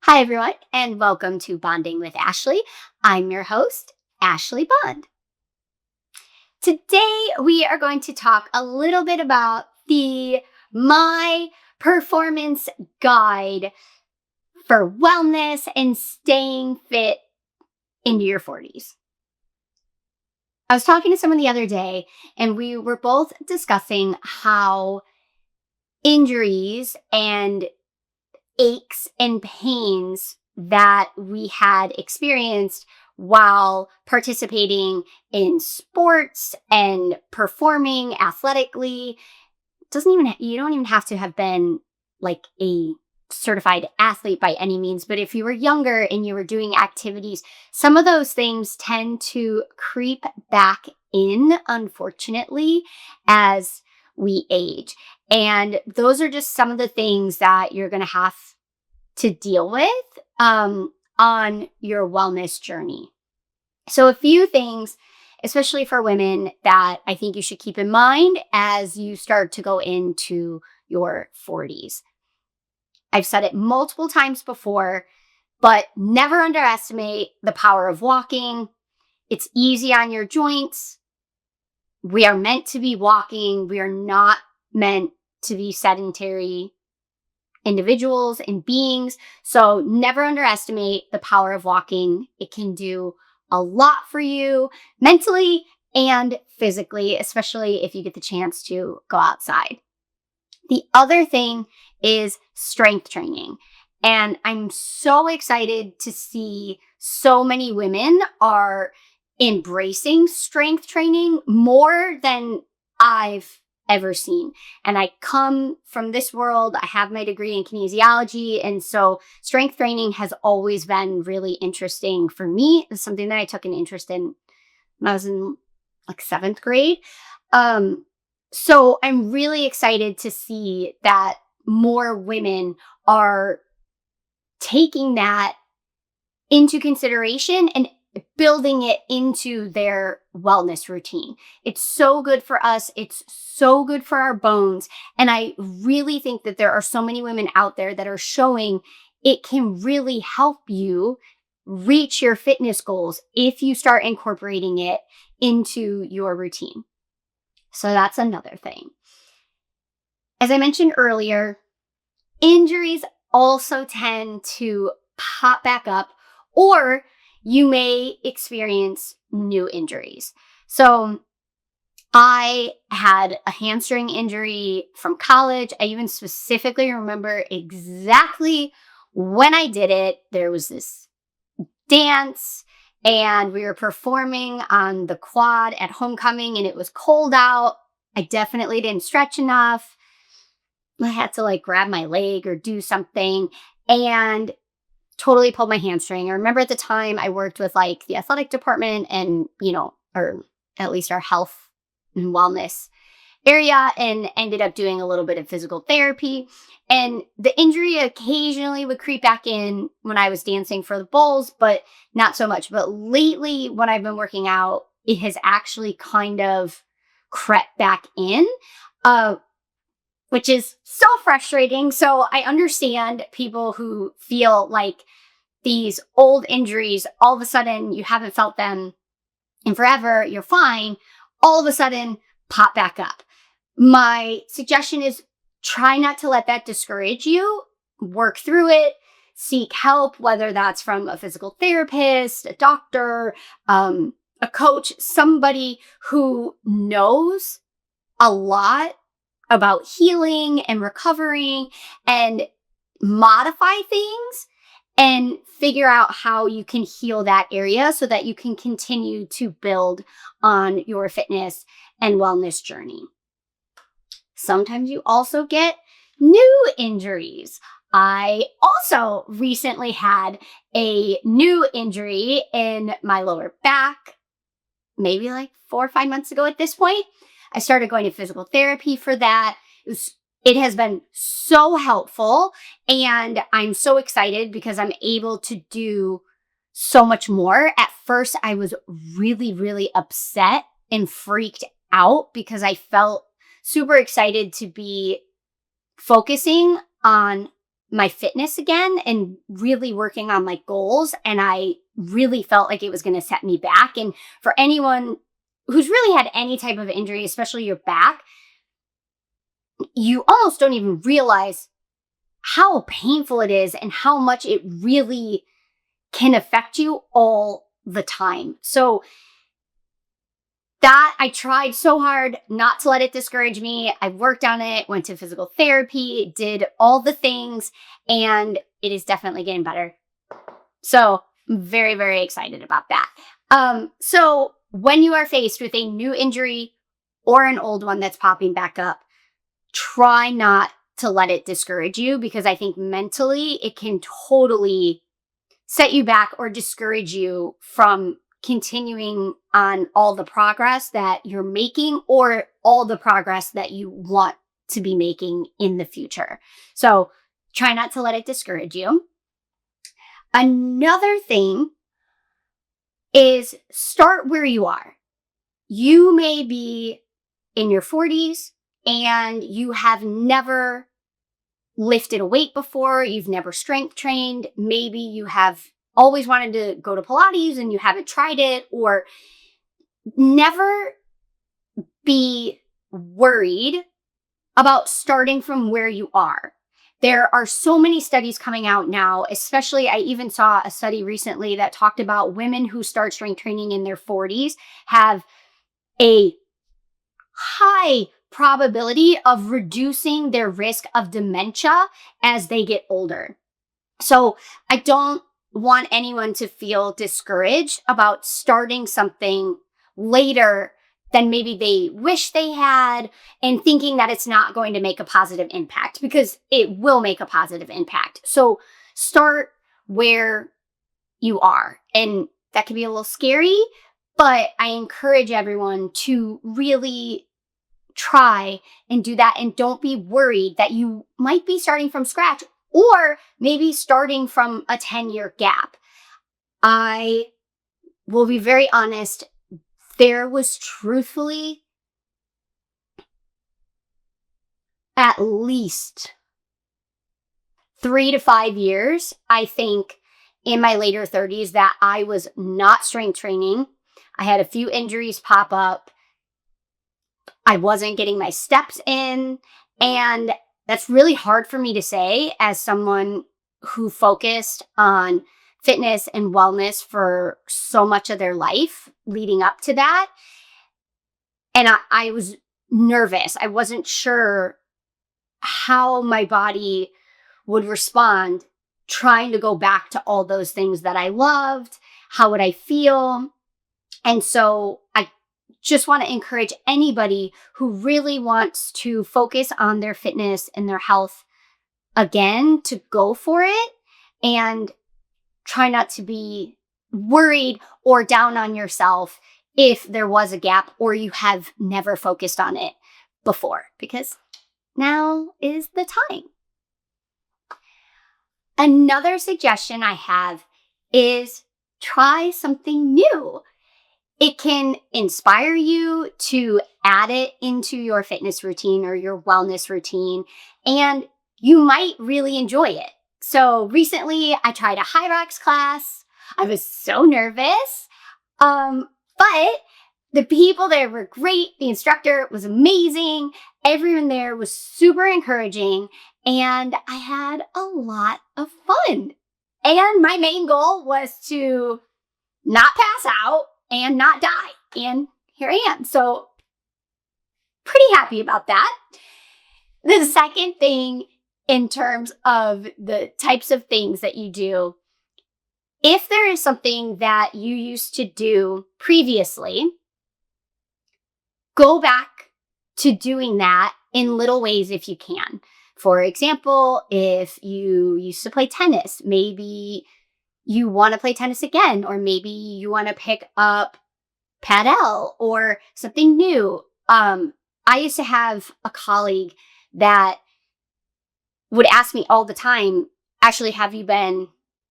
Hi, everyone, and welcome to Bonding with Ashley. I'm your host, Ashley Bond. Today, we are going to talk a little bit about the My Performance Guide for wellness and staying fit into your 40s. I was talking to someone the other day, and we were both discussing how injuries and aches and pains that we had experienced while participating in sports and performing athletically doesn't even you don't even have to have been like a certified athlete by any means, but if you were younger and you were doing activities, some of those things tend to creep back in, unfortunately, as we age. And those are just some of the things that you're going to have to deal with on your wellness journey. So, a few things, especially for women, that I think you should keep in mind as you start to go into your 40s. I've said it multiple times before, but never underestimate the power of walking. It's easy on your joints. We are meant to be walking. We are not meant to be sedentary individuals and beings. So never underestimate the power of walking. It can do a lot for you mentally and physically, especially if you get the chance to go outside. The other thing is strength training. And I'm so excited to see so many women are embracing strength training more than I've ever seen. And I come from this world. I have my degree in kinesiology. And so strength training has always been really interesting for me. It's something that I took an interest in when I was in like 7th grade. So I'm really excited to see that more women are taking that into consideration and building it into their wellness routine. It's so good for us. It's so good for our bones. And I really think that there are so many women out there that are showing it can really help you reach your fitness goals if you start incorporating it into your routine. So that's another thing. As I mentioned earlier, injuries also tend to pop back up, or you may experience new injuries. So I had a hamstring injury from college. I even specifically remember exactly when I did it. There was this dance and we were performing on the quad at homecoming and it was cold out. I definitely didn't stretch enough. I had to like grab my leg or do something and totally pulled my hamstring. I remember at the time I worked with like the athletic department and, or at least our health and wellness area, and ended up doing a little bit of physical therapy. And the injury occasionally would creep back in when I was dancing for the Bulls, but not so much. But lately, when I've been working out, it has actually kind of crept back in, which is so frustrating. So I understand people who feel like these old injuries, all of a sudden you haven't felt them in forever, you're fine, all of a sudden pop back up. My suggestion is try not to let that discourage you. Work through it, seek help, whether that's from a physical therapist, a doctor, a coach, somebody who knows a lot about healing and recovering and modify things and figure out how you can heal that area so that you can continue to build on your fitness and wellness journey. Sometimes you also get new injuries. I also recently had a new injury in my lower back, maybe like 4 or 5 months ago at this point. I started going to physical therapy for that. It has been so helpful, and I'm so excited because I'm able to do so much more. At first, I was really, really upset and freaked out because I felt super excited to be focusing on my fitness again and really working on my goals. And I really felt like it was going to set me back. And for anyone who's really had any type of injury, especially your back, you almost don't even realize how painful it is and how much it really can affect you all the time. So that I tried so hard not to let it discourage me. I worked on it, went to physical therapy, did all the things, and it is definitely getting better. So I'm very, very excited about that. So when you are faced with a new injury or an old one that's popping back up, try not to let it discourage you, because I think mentally it can totally set you back or discourage you from continuing on all the progress that you're making or all the progress that you want to be making in the future. So try not to let it discourage you. Another thing is start where you are. You may be in your 40s and you have never lifted a weight before, you've never strength trained, maybe you have always wanted to go to Pilates and you haven't tried it, or never be worried about starting from where you are. There are so many studies coming out now, especially I even saw a study recently that talked about women who start strength training in their 40s have a high probability of reducing their risk of dementia as they get older. So I don't want anyone to feel discouraged about starting something later than maybe they wish they had and thinking that it's not going to make a positive impact, because it will make a positive impact. So start where you are. And that can be a little scary, but I encourage everyone to really try and do that, and don't be worried that you might be starting from scratch or maybe starting from a 10-year gap. I will be very honest, there was truthfully at least 3 to 5 years, I think, in my later 30s that I was not strength training. I had a few injuries pop up. I wasn't getting my steps in, and that's really hard for me to say as someone who focused on fitness and wellness for so much of their life leading up to that. And I was nervous. I wasn't sure how my body would respond trying to go back to all those things that I loved. How would I feel? And so I just want to encourage anybody who really wants to focus on their fitness and their health again to go for it, and try not to be worried or down on yourself if there was a gap or you have never focused on it before, because now is the time. Another suggestion I have is try something new. It can inspire you to add it into your fitness routine or your wellness routine, and you might really enjoy it. So recently I tried a high rocks class. I was so nervous, but the people there were great. The instructor was amazing. Everyone there was super encouraging, and I had a lot of fun. And my main goal was to not pass out and not die. And here I am. So pretty happy about that. The second thing in terms of the types of things that you do, if there is something that you used to do previously, go back to doing that in little ways if you can. For example, if you used to play tennis, maybe you want to play tennis again, or maybe you want to pick up paddle or something new. I used to have a colleague that would ask me all the time, actually, have you been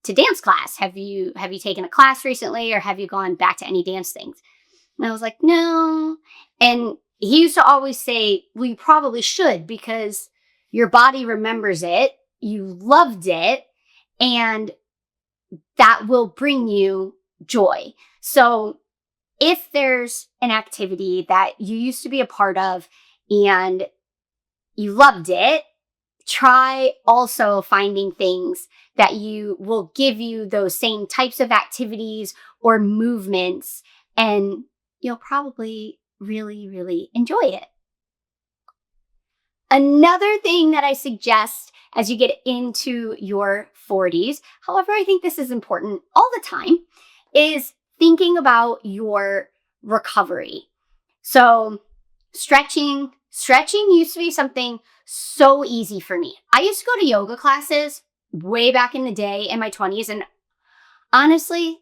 to dance class? Have you taken a class recently, or have you gone back to any dance things? And I was like, no. And he used to always say, well, you probably should, because your body remembers it you loved it, and that will bring you joy. So if there's an activity that you used to be a part of and you loved it, try also finding things that you will give you those same types of activities or movements, and you'll probably really, really enjoy it. Another thing that I suggest as you get into your 40s, however, I think this is important all the time, is thinking about your recovery. So stretching used to be something so easy for me. I used to go to yoga classes way back in the day in my 20s, and honestly,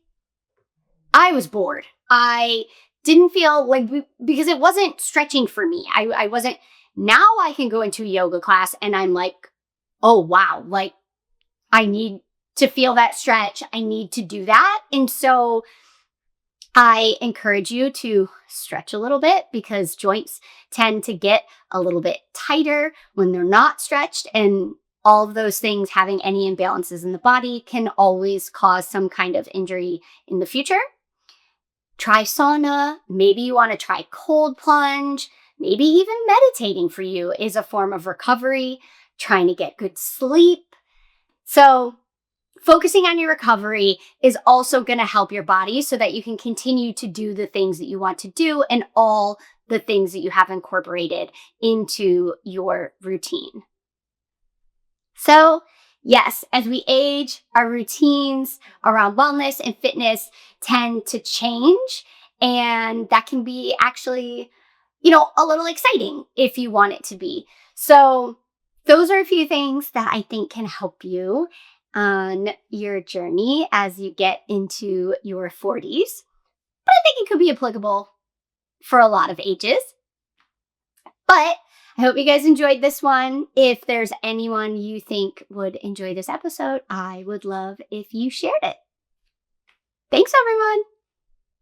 I was bored. I didn't feel like, because it wasn't stretching for me. I wasn't, now I can go into a yoga class and I'm like, oh wow, like I need to feel that stretch. I need to do that. And so I encourage you to stretch a little bit, because joints tend to get a little bit tighter when they're not stretched, and all of those things, having any imbalances in the body, can always cause some kind of injury in the future. Try sauna. Maybe you want to try cold plunge. Maybe even meditating for you is a form of recovery, trying to get good sleep. So focusing on your recovery is also going to help your body so that you can continue to do the things that you want to do and all the things that you have incorporated into your routine. So yes, as we age, our routines around wellness and fitness tend to change, and that can be actually, a little exciting if you want it to be. So those are a few things that I think can help you on your journey as you get into your 40s. But I think it could be applicable for a lot of ages. But I hope you guys enjoyed this one. If there's anyone you think would enjoy this episode, I would love if you shared it. Thanks, everyone.